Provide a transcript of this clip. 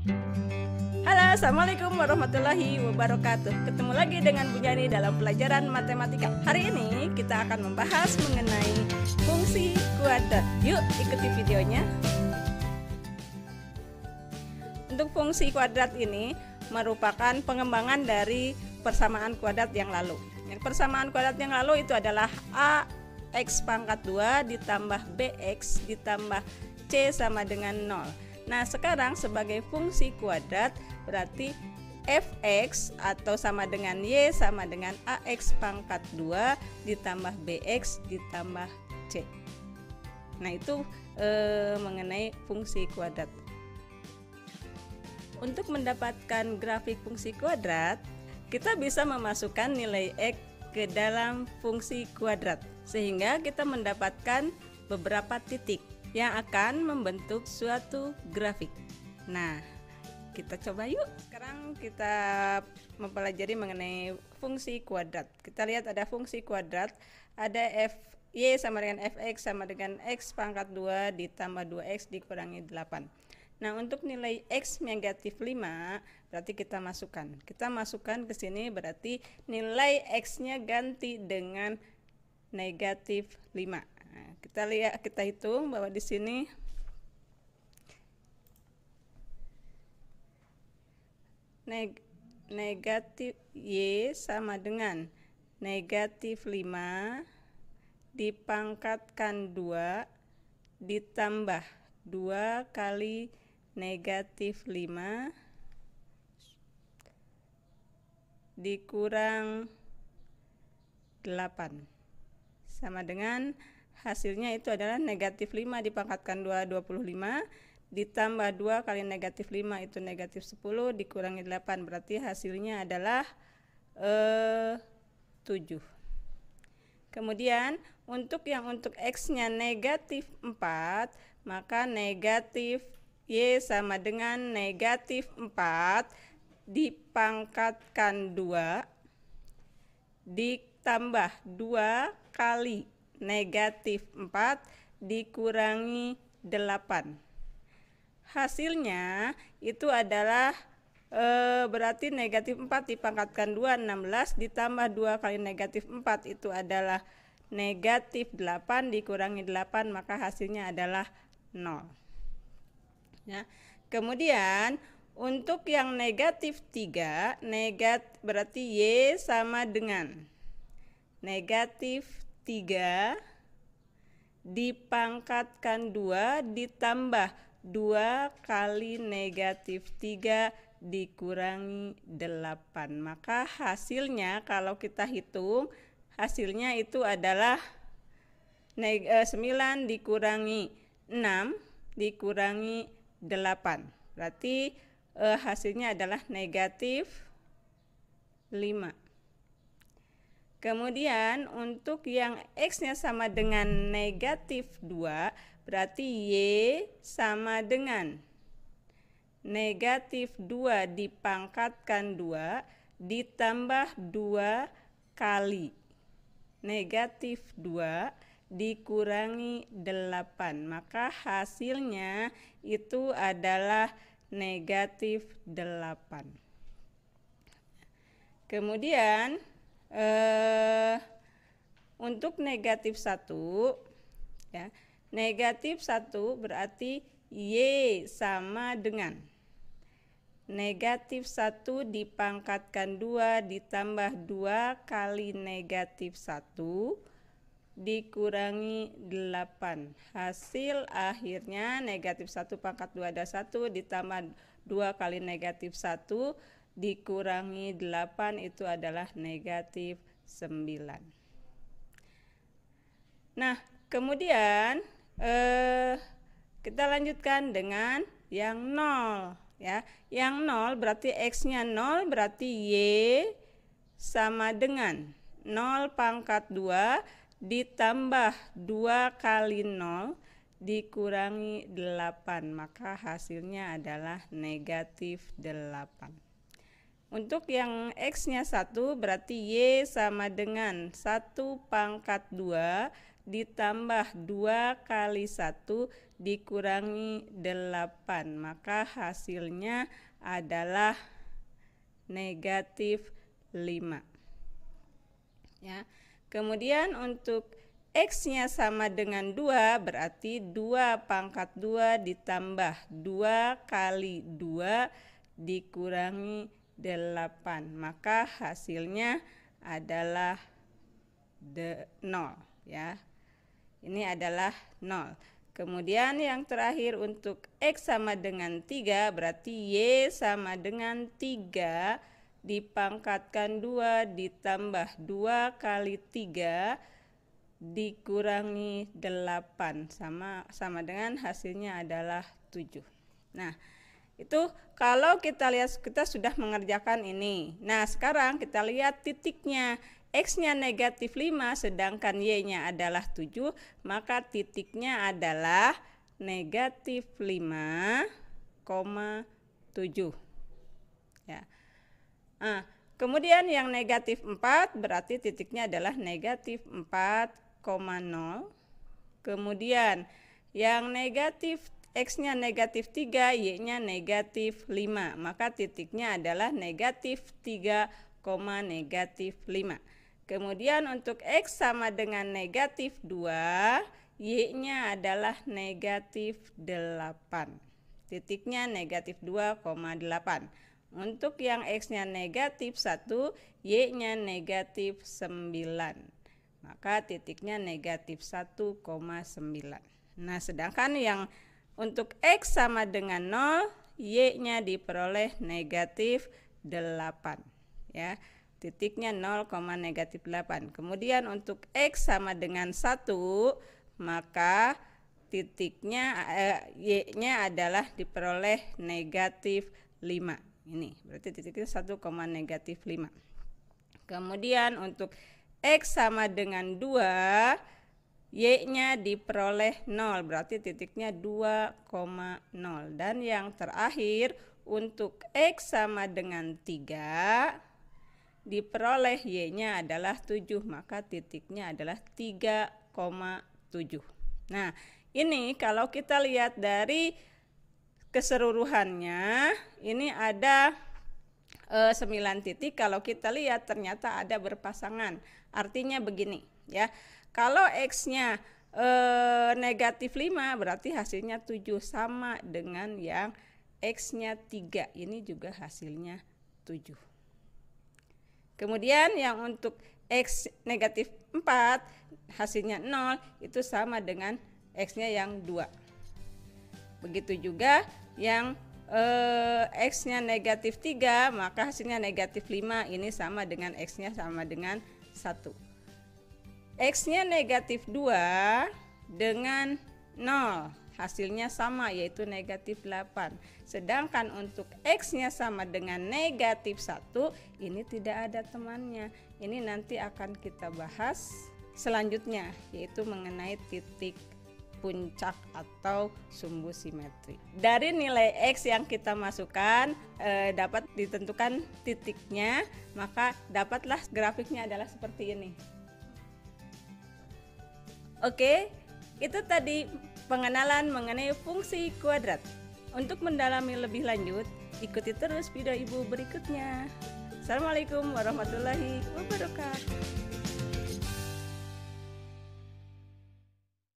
Halo, assalamualaikum warahmatullahi wabarakatuh. Ketemu lagi dengan Bu Yani dalam pelajaran matematika. Hari ini kita akan membahas mengenai fungsi kuadrat. Yuk ikuti videonya. Untuk fungsi kuadrat ini merupakan pengembangan dari persamaan kuadrat yang lalu. Yang persamaan kuadrat yang lalu itu adalah ax pangkat 2 ditambah bx ditambah c sama dengan 0. Nah, sekarang sebagai fungsi kuadrat berarti fx atau sama dengan y sama dengan ax pangkat 2 ditambah bx ditambah c. Nah, itu mengenai fungsi kuadrat. Untuk mendapatkan grafik fungsi kuadrat, kita bisa memasukkan nilai x ke dalam fungsi kuadrat sehingga kita mendapatkan beberapa titik yang akan membentuk suatu grafik. Nah, kita coba yuk. Sekarang kita mempelajari mengenai fungsi kuadrat. Kita lihat ada fungsi kuadrat, ada y sama dengan fx sama dengan x pangkat 2 ditambah 2x dikurangi 8. Nah, untuk nilai x negatif 5 berarti kita masukkan. Kita masukkan ke sini berarti nilai x-nya ganti dengan negatif 5. Nah, kita hitung bahwa di sini negatif y sama dengan negatif 5 dipangkatkan 2 ditambah 2 kali negatif 5 dikurang 8 sama dengan hasilnya itu adalah negatif 5 dipangkatkan 2, 25 ditambah 2 kali negatif 5 itu negatif 10 dikurangi 8 berarti hasilnya adalah 7. Kemudian untuk x nya negatif 4 maka negatif y sama dengan negatif 4 dipangkatkan 2 ditambah 2 kali negatif 4 dikurangi 8. Hasilnya itu adalah berarti negatif 4 dipangkatkan 2 16 ditambah 2 kali negatif 4 itu adalah negatif 8 dikurangi 8 maka hasilnya adalah 0. Ya. Kemudian untuk yang negatif 3 berarti y sama dengan negatif 3 dipangkatkan 2 ditambah 2 kali negatif 3 dikurangi 8. Maka hasilnya kalau kita hitung hasilnya itu adalah 9 dikurangi 6 dikurangi 8. Berarti hasilnya adalah negatif 5. Kemudian untuk yang x-nya sama dengan negatif 2 berarti y sama dengan negatif 2 dipangkatkan 2 ditambah 2 kali negatif 2 dikurangi 8. Maka hasilnya itu adalah negatif 8. Kemudian untuk negatif 1 ya, negatif 1 berarti y sama dengan negatif 1 dipangkatkan 2 ditambah 2 kali negatif 1 dikurangi 8. Hasil akhirnya negatif 1 pangkat 2 ada 1 ditambah 2 kali negatif 1 dikurangi 8 itu adalah negatif 9. Nah, kemudian kita lanjutkan dengan yang 0 ya. Yang 0 berarti x-nya 0 berarti y sama dengan 0 pangkat 2 ditambah 2 kali 0 dikurangi 8. Maka hasilnya adalah negatif 8. Untuk yang x-nya 1 berarti y sama dengan 1 pangkat 2 ditambah 2 kali 1 dikurangi 8, maka hasilnya adalah negatif 5. Ya. Kemudian untuk X-nya sama dengan 2, berarti 2 pangkat 2 ditambah 2 kali 2 dikurangi 8, maka hasilnya adalah 0 ya. Ini adalah 0. Kemudian yang terakhir untuk X sama dengan 3, berarti Y sama dengan 3 dipangkatkan 2 ditambah 2 kali 3 dikurangi 8, sama dengan hasilnya adalah 7. Nah, itu kalau kita lihat, kita sudah mengerjakan ini. Nah, sekarang kita lihat titiknya. X-nya negatif 5 sedangkan Y-nya adalah 7, maka titiknya adalah negatif 5,7 ya. Nah, kemudian yang negatif 4 berarti titiknya adalah negatif 4,0. Kemudian yang negatif X-nya negatif 3, Y-nya negatif 5, maka titiknya adalah negatif 3, negatif 5. Kemudian untuk X sama dengan negatif 2, Y-nya adalah negatif 8. Titiknya negatif 2,8. Untuk yang X-nya negatif 1, Y-nya negatif 9. Maka titiknya negatif 1,9. Nah, sedangkan yang untuk X sama dengan 0, Y-nya diperoleh negatif 8 ya. Titiknya 0, negatif 8. Kemudian untuk X sama dengan 1, maka titiknya Y-nya adalah diperoleh negatif 5. Ini berarti titiknya 1, negatif 5. Kemudian untuk X sama dengan 2, Y-nya diperoleh 0, berarti titiknya 2,0. Dan yang terakhir untuk X sama dengan 3, diperoleh Y-nya adalah 7, maka titiknya adalah 3,7. Nah, ini kalau kita lihat dari keseluruhannya, ini ada 9 titik. Kalau kita lihat ternyata ada berpasangan. Artinya begini ya. Kalau X-nya negatif 5 berarti hasilnya 7, sama dengan yang X-nya 3. Ini juga hasilnya 7. Kemudian yang untuk X negatif 4 hasilnya 0, itu sama dengan X-nya yang 2. Begitu juga yang X-nya negatif 3, maka hasilnya negatif 5, ini sama dengan X-nya sama dengan 1. X-nya negatif 2 dengan 0, hasilnya sama yaitu negatif 8. Sedangkan untuk X-nya sama dengan negatif 1, ini tidak ada temannya. Ini nanti akan kita bahas selanjutnya, yaitu mengenai titik puncak atau sumbu simetri. Dari nilai X yang kita masukkan dapat ditentukan titiknya, maka dapatlah grafiknya adalah seperti ini. Oke, itu tadi pengenalan mengenai fungsi kuadrat. Untuk mendalami lebih lanjut, ikuti terus video Ibu berikutnya. Assalamualaikum warahmatullahi wabarakatuh.